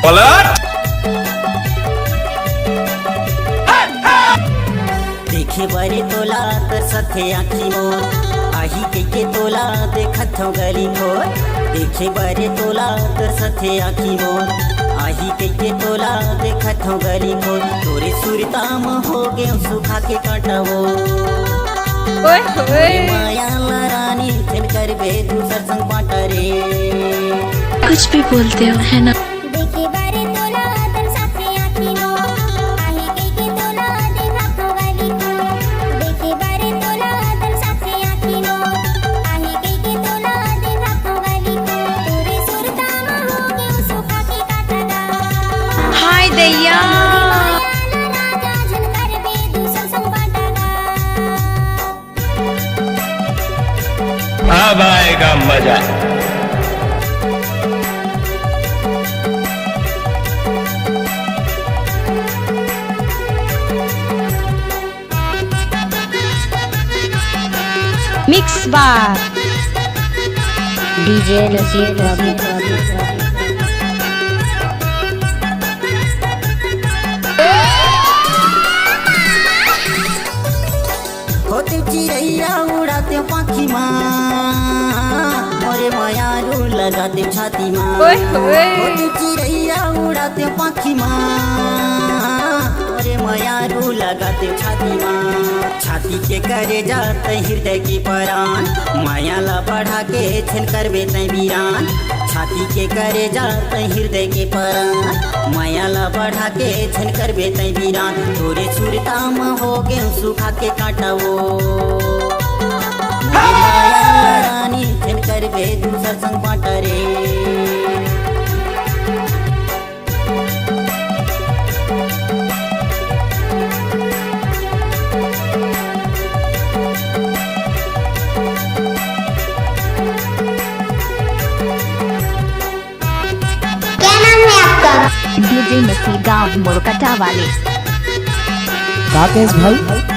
पलट देखे बारे तोला तर सथे आखी मोर आही के तोला देखत हो गली मोर देखे बारे तोला तर सथे आखी मोर आही के तोला देखत हो गली मोर तोरे सुरताम हो गे सुखा के काटवो माया रानी चल कर बे दूसर संग बाटा रे कुछ भी बोलते हो है ना। देखे बारे तोला तर साथे आखी मोर आही के तोला देखत हो गली मोर देखे बारे तोला तर साथे आखी मोर आही के तोला देखत हो गली मोर तोरे सुरताम हो गे सुखा के काटगा हाय दैया राजा झन कर बे दूसर संग बाटगा अब आएगा मजा। मिक्स बार डीजे नसीब रवि होते चिड़ैया उड़ाते पाखी माँ मोरे मायारू लगाते छाती माँ होते चिड़ैया उड़ाते पाखी माँ मोरे मायारू लगाते छाती माँ छाती के करे जाते हृदय की परान मायाला बढ़ा के छन करबे तै वीरान छाती के करे जाते हृदय के परान मायाला बढ़ा के छन करबे तै वीरान तोरे सुरताम हो गे सुखा के काटवो माया रानी छन करबे दूसर संग बाटा रे डीजे नसीब गाँव मोरकटा वाले राकेश भाई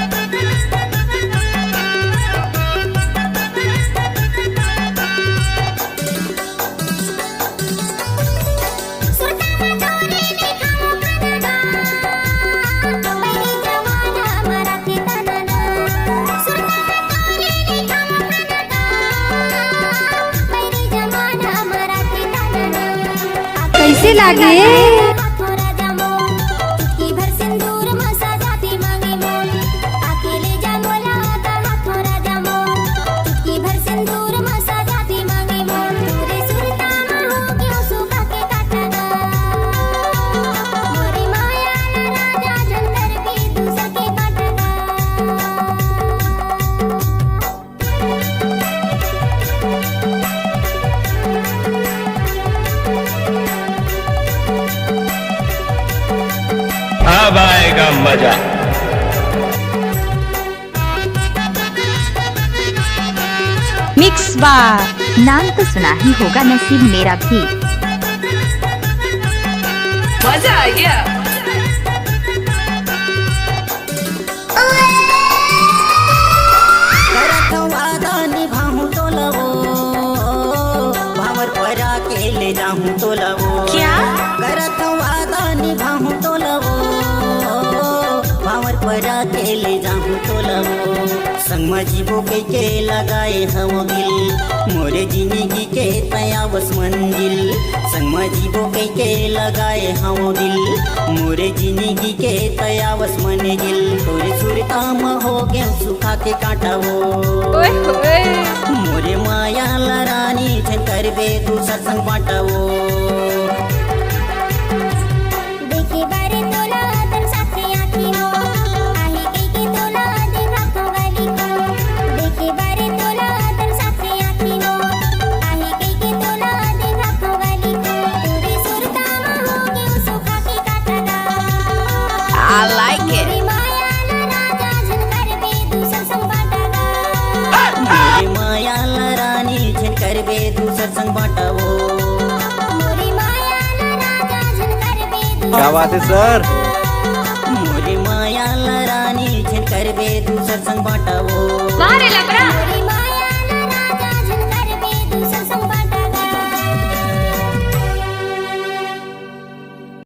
कैसे लागे अब आएगा मजा। मिक्स बार नाम तो सुना ही होगा नसीब मेरा भी मजा आ गया। करत वादा निभाऊं तो लवो भावर परा के ले जाऊं तो लवो क्या करत वादा निभाऊं तो लवो भावर परा के ले जाऊं तो लवो संगमा जीवो के लगाए हम दिल मोरे जिंदगी के तयावस मंजिल संगमा जीवो के लगाए हम दिल मोरे जिंदगी के तयावस मंजिल तोरे सुरताम हो गे सुखा के काटवो मोरे माया रानी छन करबे दूसर संग बाटवो देखे बारे तोला तर साथे आखी मोर आही के तोला देखत हो गली मोर देखे बारे तोला तर साथे आखी मोर आही के तोला देखत हो गली मोर तोरे सुरताम हो गे सुखा के काटगा I like it. मोरे माया राजा झन करबे दूसर संग बाटगा मोरे माया रानी छन करबे दूसर संग बाटवो मोरे माया राजा झन करबे क्या बात है सर। मोरे माया रानी छन करबे दूसर संग बाटवो